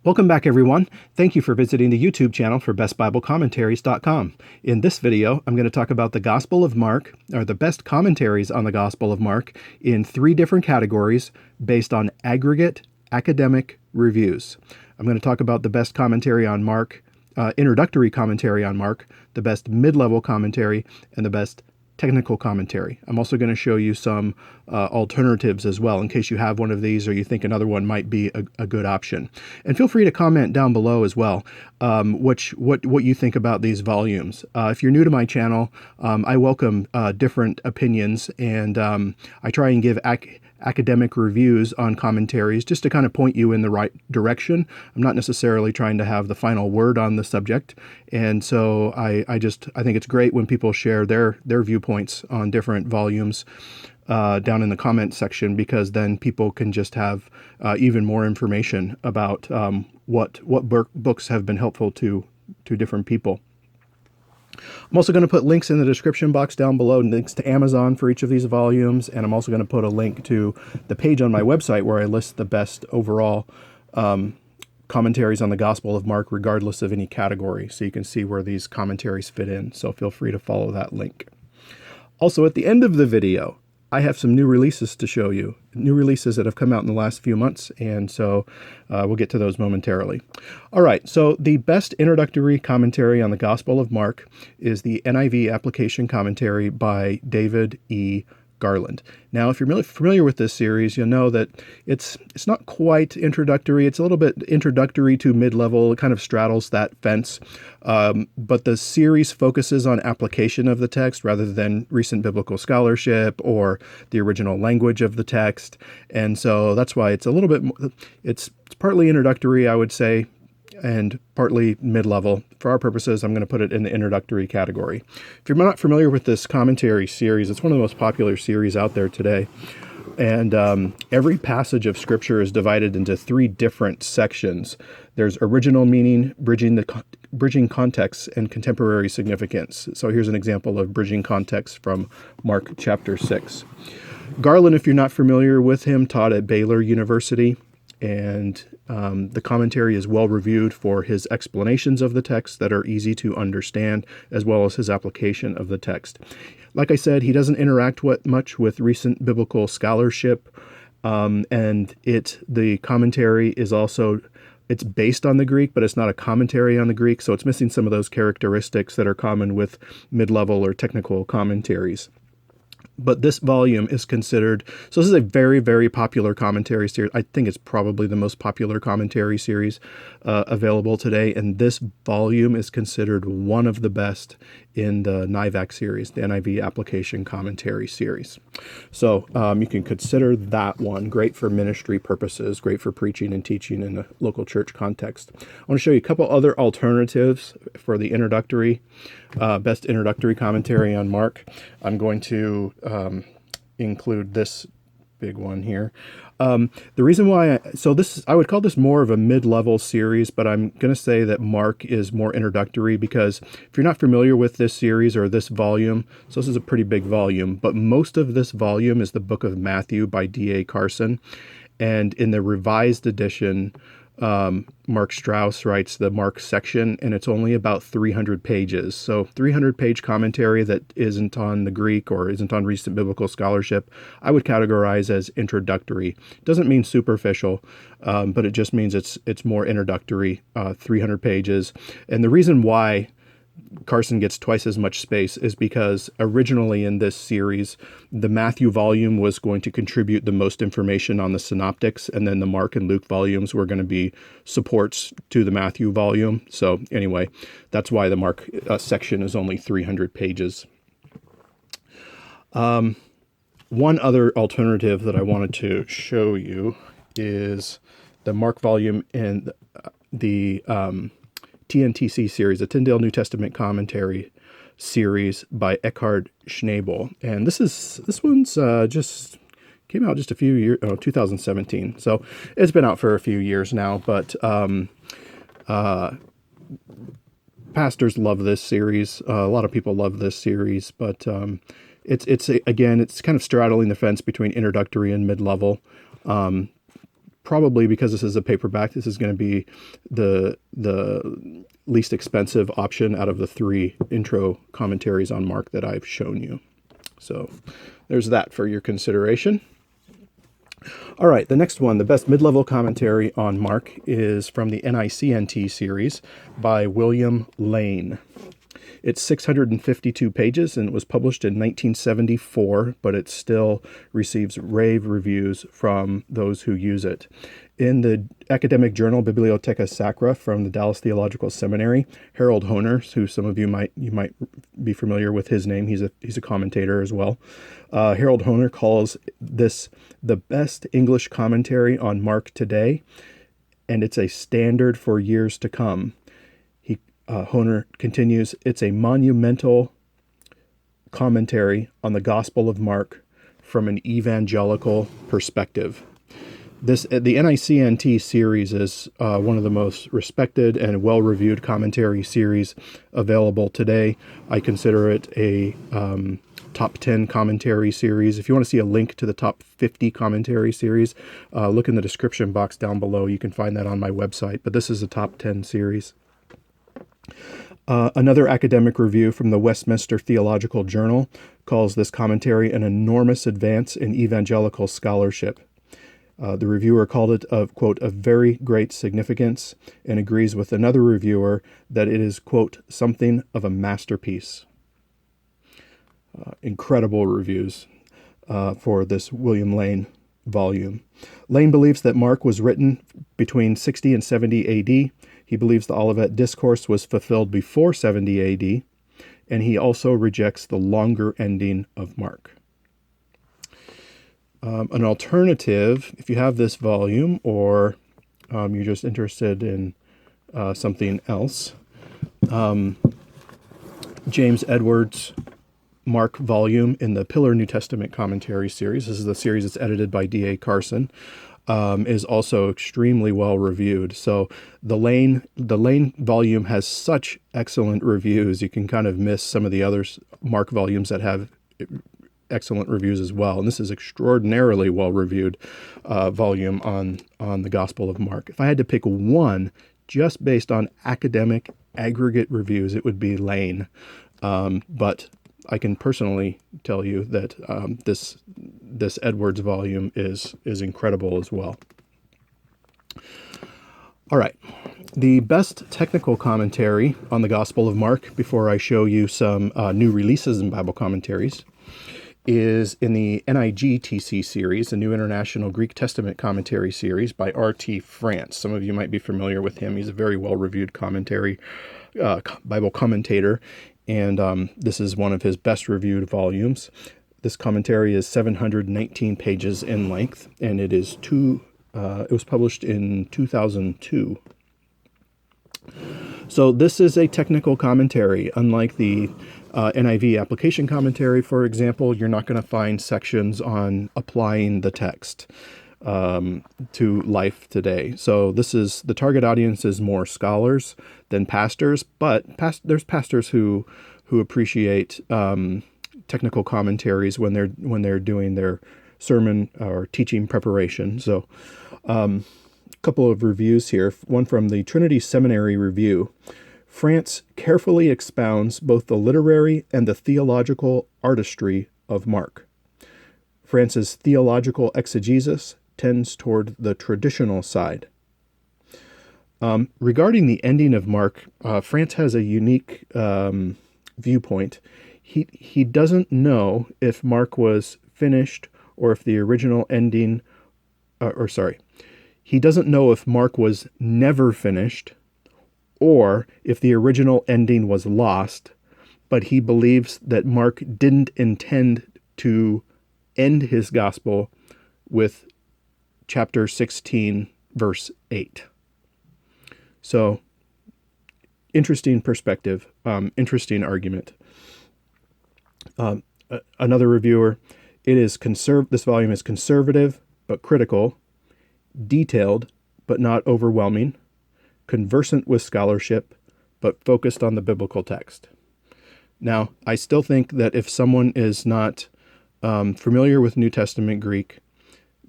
Welcome back, everyone. Thank you for visiting the YouTube channel for bestbiblecommentaries.com. In this video, I'm going to talk about the Gospel of Mark, or the best commentaries on the Gospel of Mark, in 3 different categories based on aggregate academic reviews. I'm going to talk about the best commentary on Mark, introductory commentary on Mark, the best mid-level commentary, and the best technical commentary. I'm also going to show you some alternatives as well, in case you have one of these or you think another one might be a good option. And feel free to comment down below as well what you think about these volumes. If you're new to my channel, I welcome different opinions, and I try and give academic reviews on commentaries just to kind of point you in the right direction. I'm not necessarily trying to have the final word on the subject, and so I think it's great when people share their viewpoints on different volumes down in the comment section, because then people can just have even more information about what books have been helpful to different people. I'm also going to put links in the description box down below, links to Amazon for each of these volumes, and I'm also going to put a link to the page on my website where I list the best overall commentaries on the Gospel of Mark, regardless of any category, so you can see where these commentaries fit in. So feel free to follow that link. Also, at the end of the video, I have some new releases to show you, new releases that have come out in the last few months, and so we'll get to those momentarily. All right, so the best introductory commentary on the Gospel of Mark is the NIV application commentary by David E. Garland. Now, if you're really familiar with this series, you'll know that it's not quite introductory. It's a little bit introductory to mid-level. It kind of straddles that fence. But the series focuses on application of the text rather than recent biblical scholarship or the original language of the text. And so that's why it's a little bit, it's partly introductory, I would say, and partly mid-level. For our purposes, I'm going to put it in the introductory category. If you're not familiar with this commentary series, it's one of the most popular series out there today. And every passage of Scripture is divided into 3 different sections. There's original meaning, bridging context, and contemporary significance. So here's an example of bridging context from Mark chapter 6. Garland, if you're not familiar with him, taught at Baylor University, and the commentary is well reviewed for his explanations of the text that are easy to understand, as well as his application of the text. Like I said, he doesn't interact much with recent biblical scholarship, and the commentary is also, it's based on the Greek, but it's not a commentary on the Greek, so it's missing some of those characteristics that are common with mid-level or technical commentaries. But this volume is considered, so this is a very, very popular commentary series. I think it's probably the most popular commentary series available today. And this volume is considered one of the best in the NIVAC series, the NIV Application Commentary series. So you can consider that one. Great for ministry purposes, great for preaching and teaching in a local church context. I want to show you a couple other alternatives for the introductory, best introductory commentary on Mark. I'm going to include this big one here. The reason why, I would call this more of a mid-level series, but I'm going to say that Mark is more introductory, because if you're not familiar with this series or this volume, so this is a pretty big volume, but most of this volume is the book of Matthew by D.A. Carson. And in the revised edition, Mark Strauss writes the Mark section, and it's only about 300 pages. So 300-page commentary that isn't on the Greek or isn't on recent biblical scholarship, I would categorize as introductory. Doesn't mean superficial, but it just means it's more introductory, 300 pages. And the reason why Carson gets twice as much space is because originally in this series, the Matthew volume was going to contribute the most information on the synoptics, and then the Mark and Luke volumes were going to be supports to the Matthew volume. So anyway, that's why the Mark section is only 300 pages. One other alternative that I wanted to show you is the Mark volume in the TNTC series, the Tyndale New Testament Commentary series by Eckhard Schnabel. And this one's just came out just a few years, 2017. So it's been out for a few years now, but pastors love this series. A lot of people love this series, but it's kind of straddling the fence between introductory and mid-level. probably, because this is a paperback, this is going to be the least expensive option out of the 3 intro commentaries on Mark that I've shown you. So there's that for your consideration. All right, the next one, the best mid-level commentary on Mark, is from the NICNT series by William Lane. It's 652 pages, and it was published in 1974, but it still receives rave reviews from those who use it. In the academic journal Bibliotheca Sacra from the Dallas Theological Seminary, Harold Hoehner, who some of you might be familiar with his name, he's a commentator as well. Harold Hoehner calls this the best English commentary on Mark today, and it's a standard for years to come. Hoehner continues, it's a monumental commentary on the Gospel of Mark from an evangelical perspective. The NICNT series is one of the most respected and well-reviewed commentary series available today. I consider it a top 10 commentary series. If you want to see a link to the top 50 commentary series, look in the description box down below. You can find that on my website, but this is a top 10 series. Another academic review from the Westminster Theological Journal calls this commentary an enormous advance in evangelical scholarship. The reviewer called it, quote, of very great significance, and agrees with another reviewer that it is, quote, something of a masterpiece. Incredible reviews for this William Lane volume. Lane believes that Mark was written between 60 and 70 A.D., He believes the Olivet Discourse was fulfilled before 70 A.D., and he also rejects the longer ending of Mark. An alternative, if you have this volume or you're just interested in something else, James Edwards' Mark volume in the Pillar New Testament Commentary series, this is the series that's edited by D.A. Carson, is also extremely well reviewed. So the Lane volume has such excellent reviews. You can kind of miss some of the other Mark volumes that have excellent reviews as well. And this is extraordinarily well reviewed volume on the Gospel of Mark. If I had to pick one just based on academic aggregate reviews, it would be Lane. But I can personally tell you that this Edwards volume is incredible as well. All right, the best technical commentary on the Gospel of Mark, before I show you some new releases in Bible Commentaries, is in the NIGTC series, the New International Greek Testament Commentary series by R.T. France. Some of you might be familiar with him. He's a very well-reviewed Bible commentator, and this is one of his best-reviewed volumes. This commentary is 719 pages in length, and it was published in 2002. So this is a technical commentary. Unlike the NIV application commentary, for example, you're not going to find sections on applying the text to life today. So the target audience is more scholars than pastors, but there's pastors who appreciate technical commentaries when they're doing their sermon or teaching preparation. So a couple of reviews here. One from the Trinity Seminary Review. France carefully expounds both the literary and the theological artistry of Mark. France's theological exegesis tends toward the traditional side. Regarding the ending of Mark, France has a unique viewpoint. He doesn't know if Mark was finished or if the original ending, he doesn't know if Mark was never finished or if the original ending was lost, but he believes that Mark didn't intend to end his gospel with chapter 16, verse 8. So, interesting perspective, interesting argument. Another reviewer, this volume is conservative but critical, detailed but not overwhelming, conversant with scholarship, but focused on the biblical text. Now, I still think that if someone is not familiar with New Testament Greek,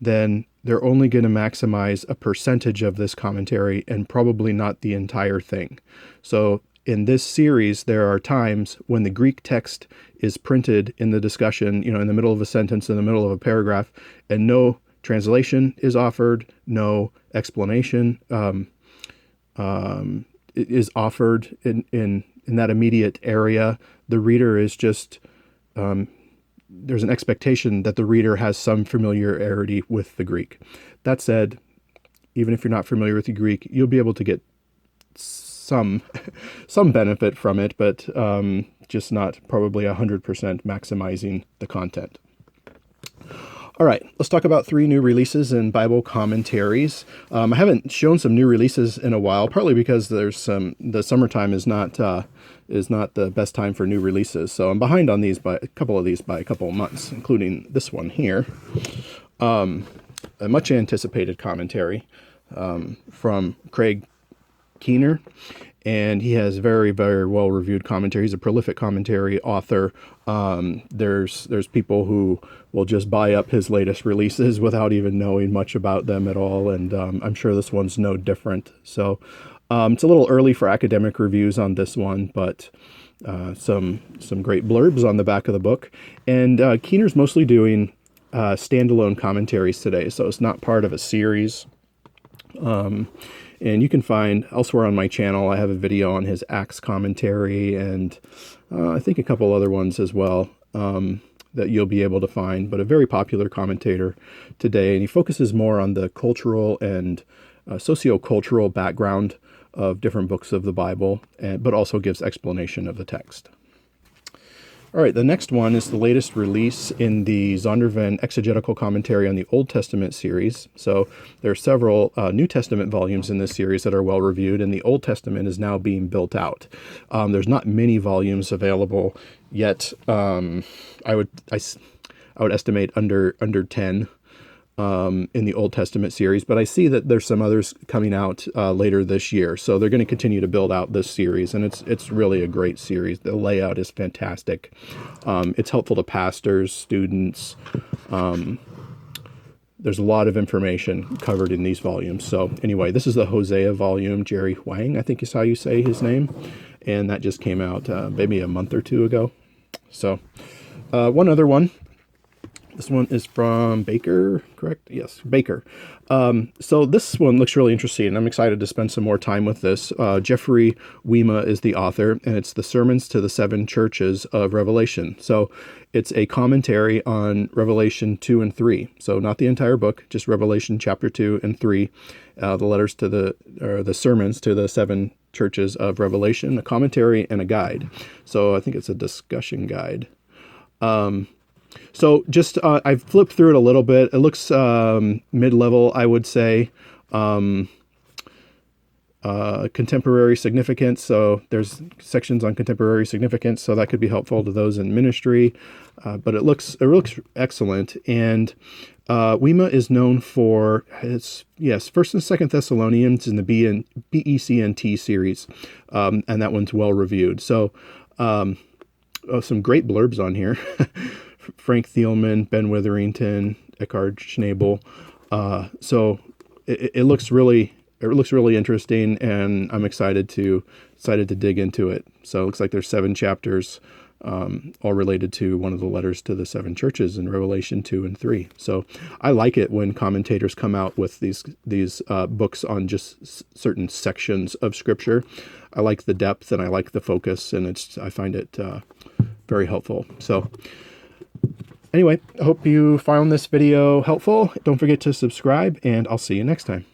then they're only going to maximize a percentage of this commentary and probably not the entire thing. So in this series, there are times when the Greek text is printed in the discussion, in the middle of a sentence, in the middle of a paragraph, and no translation is offered, no explanation is offered in that immediate area. The reader is just there's an expectation that the reader has some familiarity with the Greek. That said, even if you're not familiar with the Greek, you'll be able to get some benefit from it, but just not probably 100% maximizing the content. All right, let's talk about 3 new releases in Bible Commentaries. I haven't shown some new releases in a while, partly because the summertime is not the best time for new releases. So I'm behind on these by a couple of months, including this one here. A much anticipated commentary from Craig Keener, and he has very, very well reviewed commentary. He's a prolific commentary author. There's people who will just buy up his latest releases without even knowing much about them at all, and I'm sure this one's no different. So it's a little early for academic reviews on this one, but some great blurbs on the back of the book. And Keener's mostly doing standalone commentaries today, so it's not part of a series. And you can find elsewhere on my channel, I have a video on his Acts commentary, and I think a couple other ones as well that you'll be able to find. But a very popular commentator today, and he focuses more on the cultural and socio-cultural background of different books of the Bible, but also gives explanation of the text. All right, the next one is the latest release in the Zondervan Exegetical Commentary on the Old Testament series. So there are several New Testament volumes in this series that are well reviewed, and the Old Testament is now being built out. There's not many volumes available yet. I would estimate under 10 in the Old Testament series, but I see that there's some others coming out later this year. So they're going to continue to build out this series, and it's really a great series. The layout is fantastic. It's helpful to pastors, students. There's a lot of information covered in these volumes. So anyway, this is the Hosea volume. Jerry Huang, I think is how you say his name, and that just came out maybe a month or 2 ago. So one other one. This one is from Baker, correct? Yes, Baker. So this one looks really interesting. I'm excited to spend some more time with this. Jeffrey Weima is the author, and it's the Sermons to the 7 Churches of Revelation. So it's a commentary on Revelation 2 and 3. So not the entire book, just Revelation chapter 2 and 3, the letters to the sermons to the 7 churches of Revelation, a commentary and a guide. So I think it's a discussion guide. So just, I've flipped through it a little bit. It looks mid-level, I would say. Contemporary significance. So there's sections on contemporary significance, so that could be helpful to those in ministry. But it looks excellent. And Weima is known for his, 1st and 2nd Thessalonians in the BECNT series, and that one's well reviewed. So some great blurbs on here. Frank Thielman, Ben Witherington, Eckhard Schnabel. So it looks really interesting, and I'm excited to dig into it. So it looks like there's 7 chapters, all related to one of the letters to the 7 churches in Revelation 2 and 3. So I like it when commentators come out with these books on just certain sections of Scripture. I like the depth and I like the focus, and I find it very helpful. So anyway, I hope you found this video helpful. Don't forget to subscribe, and I'll see you next time.